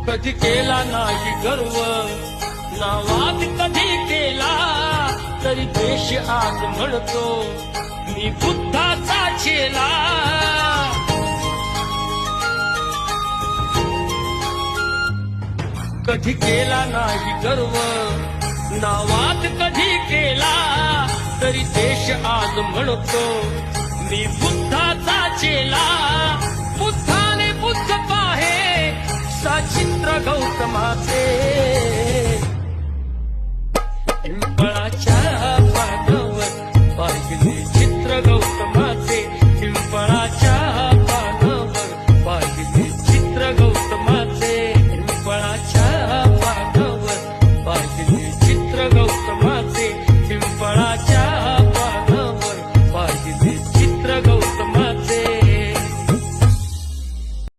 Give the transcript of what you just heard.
कधी केला नाही गर्व नावात कधी केला तरी देश आज म्हणतो मी बुद्धाचा चेला कधी केला नाही गर्व नावात कधी केला तरी देश आज म्हणतो मी बुद्धाचा चेला बुद्धाने बुद्ध पाहे सचित्र गौतमाचा